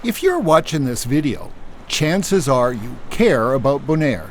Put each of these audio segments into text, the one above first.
If you're watching this video, chances are you care about Bonaire.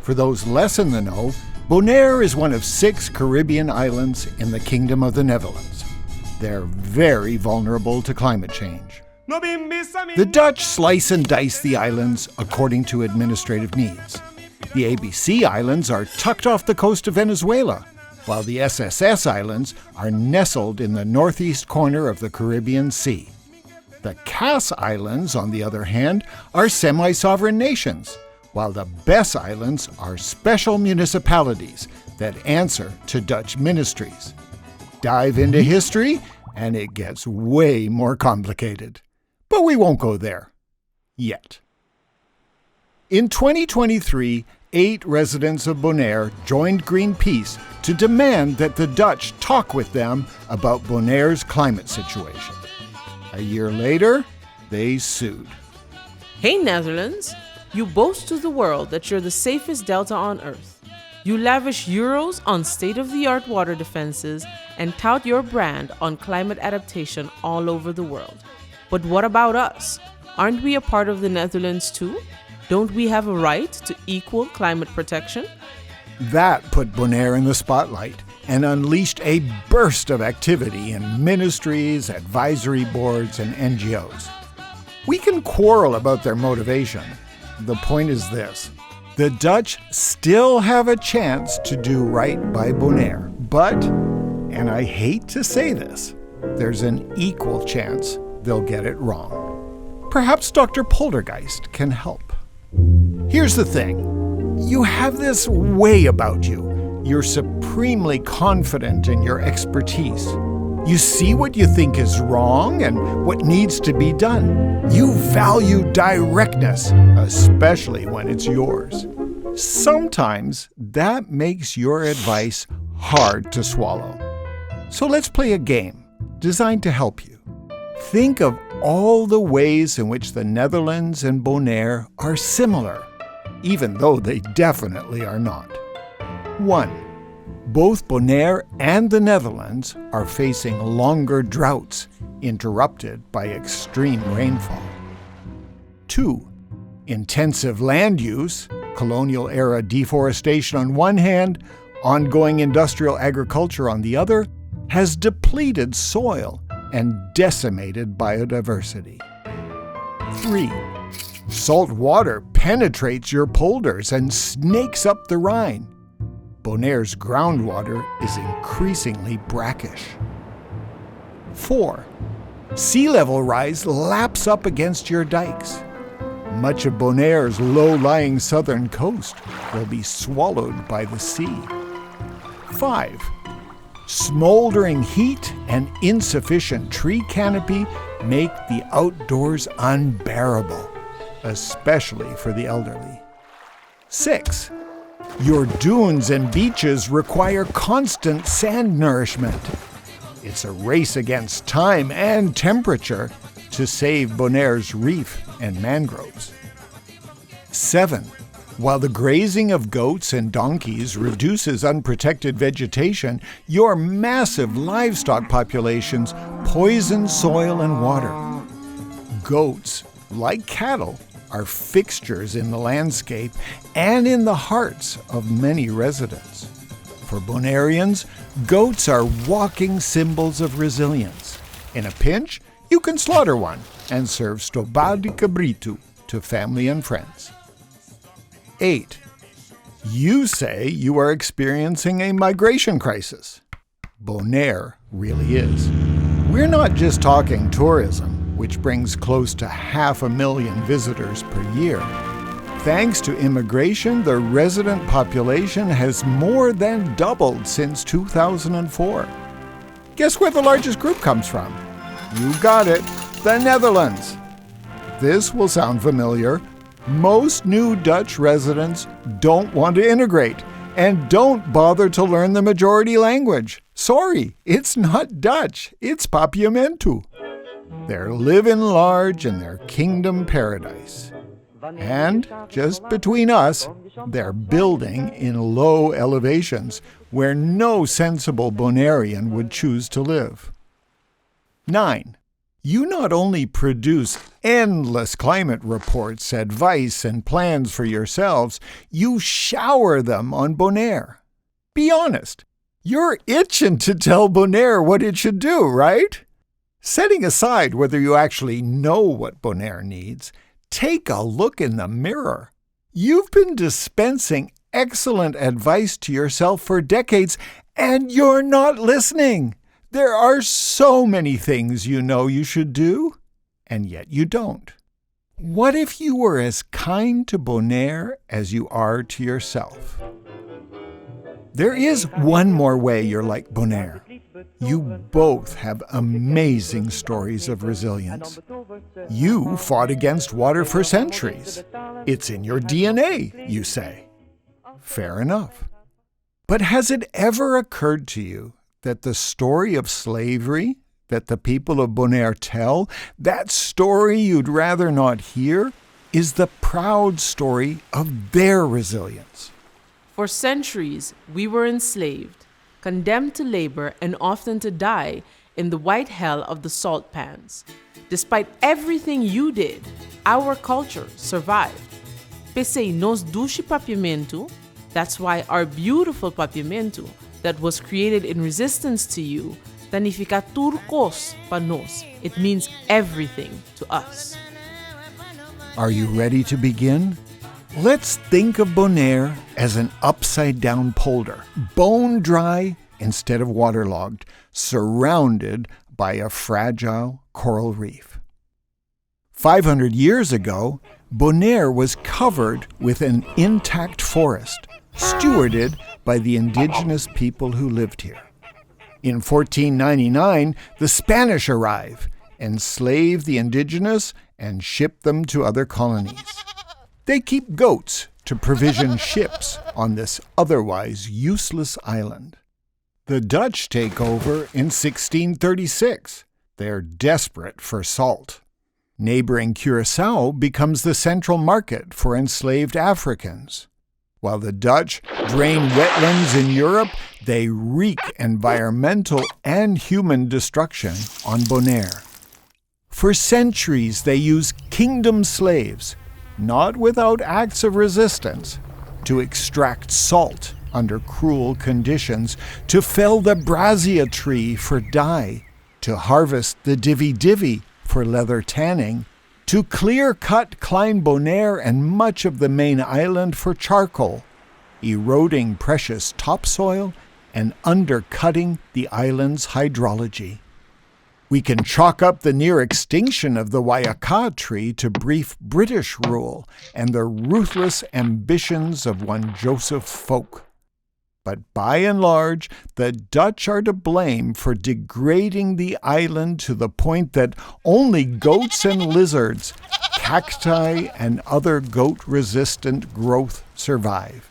For those less in the know, Bonaire is one of 6 Caribbean islands in the Kingdom of the Netherlands. They're very vulnerable to climate change. The Dutch slice and dice the islands according to administrative needs. The ABC Islands are tucked off the coast of Venezuela, while the SSS Islands are nestled in the northeast corner of the Caribbean Sea. The Cass Islands, on the other hand, are semi-sovereign nations, while the Bes Islands are special municipalities that answer to Dutch ministries. Dive into history, and it gets way more complicated. But we won't go there. Yet. In 2023, 8 residents of Bonaire joined Greenpeace to demand that the Dutch talk with them about Bonaire's climate situation. A year later, they sued. Hey Netherlands, you boast to the world that you're the safest delta on Earth. You lavish euros on state-of-the-art water defenses and tout your brand on climate adaptation all over the world. But what about us? Aren't we a part of the Netherlands too? Don't we have a right to equal climate protection? That put Bonaire in the spotlight and unleashed a burst of activity in ministries, advisory boards, and NGOs. We can quarrel about their motivation. The point is this: the Dutch still have a chance to do right by Bonaire, but, and I hate to say this, there's an equal chance they'll get it wrong. Perhaps Dr. Poltergeist can help. Here's the thing. You have this way about you. You're supremely confident in your expertise. You see what you think is wrong and what needs to be done. You value directness, especially when it's yours. Sometimes that makes your advice hard to swallow. So let's play a game designed to help you. Think of all the ways in which the Netherlands and Bonaire are similar, even though they definitely are not. 1. Both Bonaire and the Netherlands are facing longer droughts interrupted by extreme rainfall. 2. Intensive land use, colonial-era deforestation on one hand, ongoing industrial agriculture on the other, has depleted soil and decimated biodiversity. 3. Salt water penetrates your polders and snakes up the Rhine. Bonaire's groundwater is increasingly brackish. 4. Sea level rise laps up against your dikes. Much of Bonaire's low-lying southern coast will be swallowed by the sea. 5. Smoldering heat and insufficient tree canopy make the outdoors unbearable, especially for the elderly. 6. Your dunes and beaches require constant sand nourishment. It's a race against time and temperature to save Bonaire's reef and mangroves. 7. While the grazing of goats and donkeys reduces unprotected vegetation, your massive livestock populations poison soil and water. Goats, like cattle, are fixtures in the landscape and in the hearts of many residents. For Bonaireans, goats are walking symbols of resilience. In a pinch, you can slaughter one and serve stobado de cabrito to family and friends. 8. You say you are experiencing a migration crisis. Bonaire really is. We're not just talking tourism, which brings close to 500,000 visitors per year. Thanks to immigration, the resident population has more than doubled since 2004. Guess where the largest group comes from? You got it, the Netherlands. This will sound familiar. Most new Dutch residents don't want to integrate and don't bother to learn the majority language. Sorry, it's not Dutch, it's Papiamentu. They're living large in their kingdom paradise. And, just between us, they're building in low elevations where no sensible Bonairean would choose to live. 9. You not only produce endless climate reports, advice, and plans for yourselves, you shower them on Bonaire. Be honest, you're itching to tell Bonaire what it should do, right? Setting aside whether you actually know what Bonaire needs, take a look in the mirror. You've been dispensing excellent advice to yourself for decades, and you're not listening. There are so many things you know you should do, and yet you don't. What if you were as kind to Bonaire as you are to yourself? There is one more way you're like Bonaire. You both have amazing stories of resilience. You fought against water for centuries. It's in your DNA, you say. Fair enough. But has it ever occurred to you that the story of slavery that the people of Bonaire tell, that story you'd rather not hear, is the proud story of their resilience? For centuries, we were enslaved, condemned to labor and often to die in the white hell of the salt pans. Despite everything you did, our culture survived. Pese nos dushi papiamento, that's why our beautiful papiamento that was created in resistance to you, tanifica turcos pa nos. It means everything to us. Are you ready to begin? Let's think of Bonaire as an upside-down polder, bone-dry instead of waterlogged, surrounded by a fragile coral reef. 500 years ago, Bonaire was covered with an intact forest, stewarded by the indigenous people who lived here. In 1499, the Spanish arrive, enslave the indigenous, and ship them to other colonies. They keep goats to provision ships on this otherwise useless island. The Dutch take over in 1636. They're desperate for salt. Neighboring Curacao becomes the central market for enslaved Africans. While the Dutch drain wetlands in Europe, they wreak environmental and human destruction on Bonaire. For centuries, they use kingdom slaves, not without acts of resistance, to extract salt under cruel conditions, to fell the brazia tree for dye, to harvest the divi-divi for leather tanning, to clear-cut Klein Bonaire and much of the main island for charcoal, eroding precious topsoil and undercutting the island's hydrology. We can chalk up the near extinction of the Wayaka tree to brief British rule and the ruthless ambitions of one Joseph Folk. But by and large, the Dutch are to blame for degrading the island to the point that only goats and lizards, cacti, and other goat-resistant growth survive.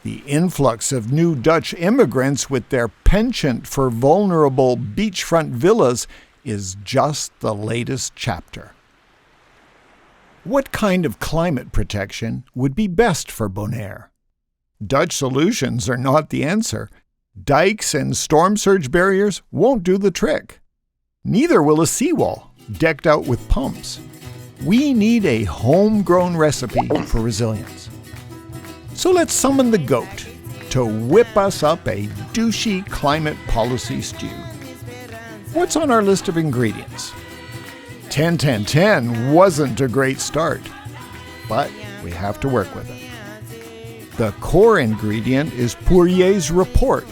The influx of new Dutch immigrants with their penchant for vulnerable beachfront villas is just the latest chapter. What kind of climate protection would be best for Bonaire? Dutch solutions are not the answer. Dikes and storm surge barriers won't do the trick. Neither will a seawall decked out with pumps. We need a homegrown recipe for resilience. So let's summon the goat to whip us up a douchey climate policy stew. What's on our list of ingredients? 10-10-10 wasn't a great start, but we have to work with it. The core ingredient is Poirier's report,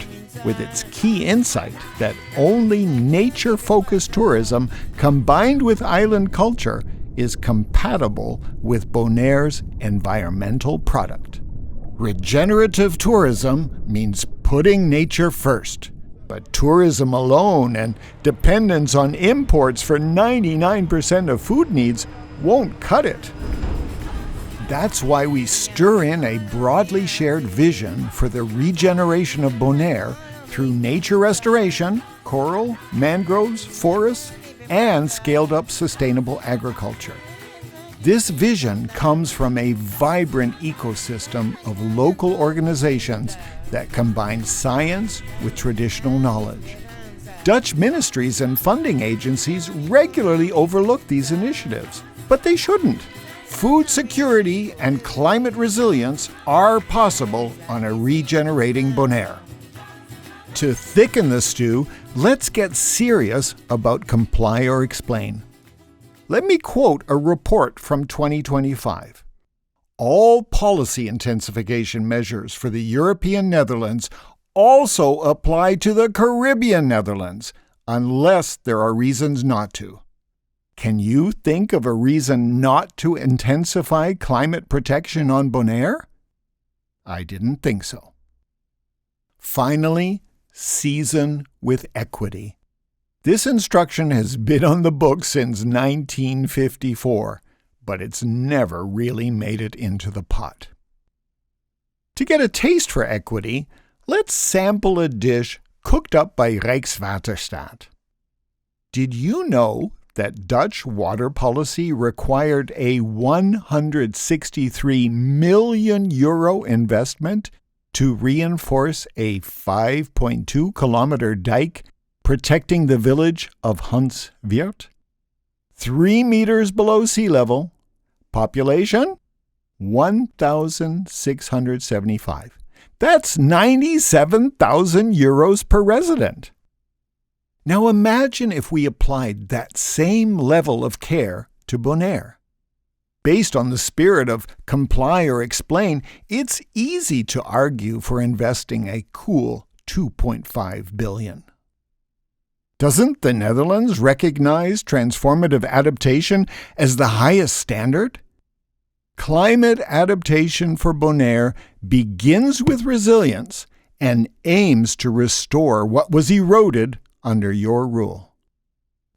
with its key insight that only nature-focused tourism combined with island culture is compatible with Bonaire's environmental product. Regenerative tourism means putting nature first, but tourism alone and dependence on imports for 99% of food needs won't cut it. That's why we stir in a broadly shared vision for the regeneration of Bonaire through nature restoration, coral, mangroves, forests, and scaled-up sustainable agriculture. This vision comes from a vibrant ecosystem of local organizations that combine science with traditional knowledge. Dutch ministries and funding agencies regularly overlook these initiatives, but they shouldn't. Food security and climate resilience are possible on a regenerating Bonaire. To thicken the stew, let's get serious about comply or explain. Let me quote a report from 2025. All policy intensification measures for the European Netherlands also apply to the Caribbean Netherlands, unless there are reasons not to. Can you think of a reason not to intensify climate protection on Bonaire? I didn't think so. Finally, season with equity. This instruction has been on the books since 1954, but it's never really made it into the pot. To get a taste for equity, let's sample a dish cooked up by Rijkswaterstaat. Did you know that Dutch water policy required a €163 million investment to reinforce a 5.2-kilometer dike protecting the village of Huntsweert? 3 meters below sea level. Population? 1,675. That's €97,000 per resident. Now imagine if we applied that same level of care to Bonaire. Based on the spirit of comply or explain, it's easy to argue for investing a cool $2.5 billion. Doesn't the Netherlands recognize transformative adaptation as the highest standard? Climate adaptation for Bonaire begins with resilience and aims to restore what was eroded under your rule.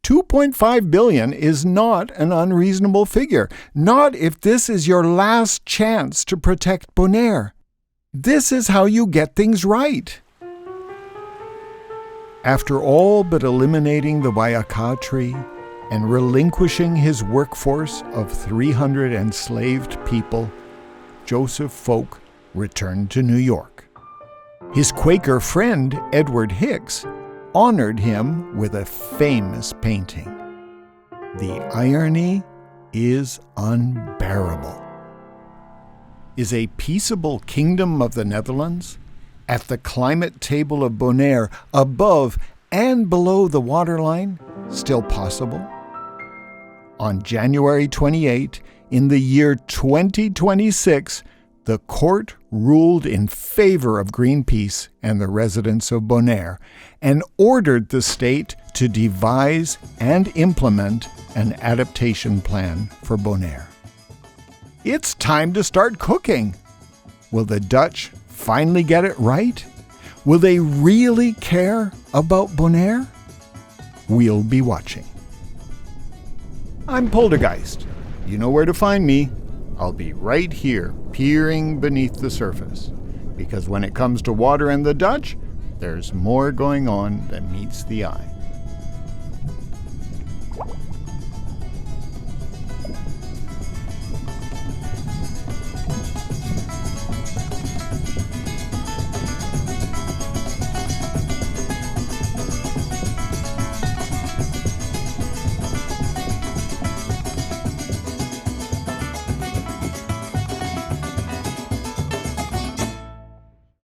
$2.5 billion is not an unreasonable figure, not if this is your last chance to protect Bonaire. This is how you get things right. After all but eliminating the Wayaka tree and relinquishing his workforce of 300 enslaved people, Joseph Folk returned to New York. His Quaker friend, Edward Hicks, honored him with a famous painting. The irony is unbearable. Is a peaceable kingdom of the Netherlands, at the climate table of Bonaire, above and below the waterline, still possible? On January 28, in the year 2026, the court ruled in favor of Greenpeace and the residents of Bonaire and ordered the state to devise and implement an adaptation plan for Bonaire. It's time to start cooking. Will the Dutch finally get it right? Will they really care about Bonaire? We'll be watching. I'm Poltergeist. You know where to find me. I'll be right here, peering beneath the surface. Because when it comes to water and the Dutch, there's more going on than meets the eye.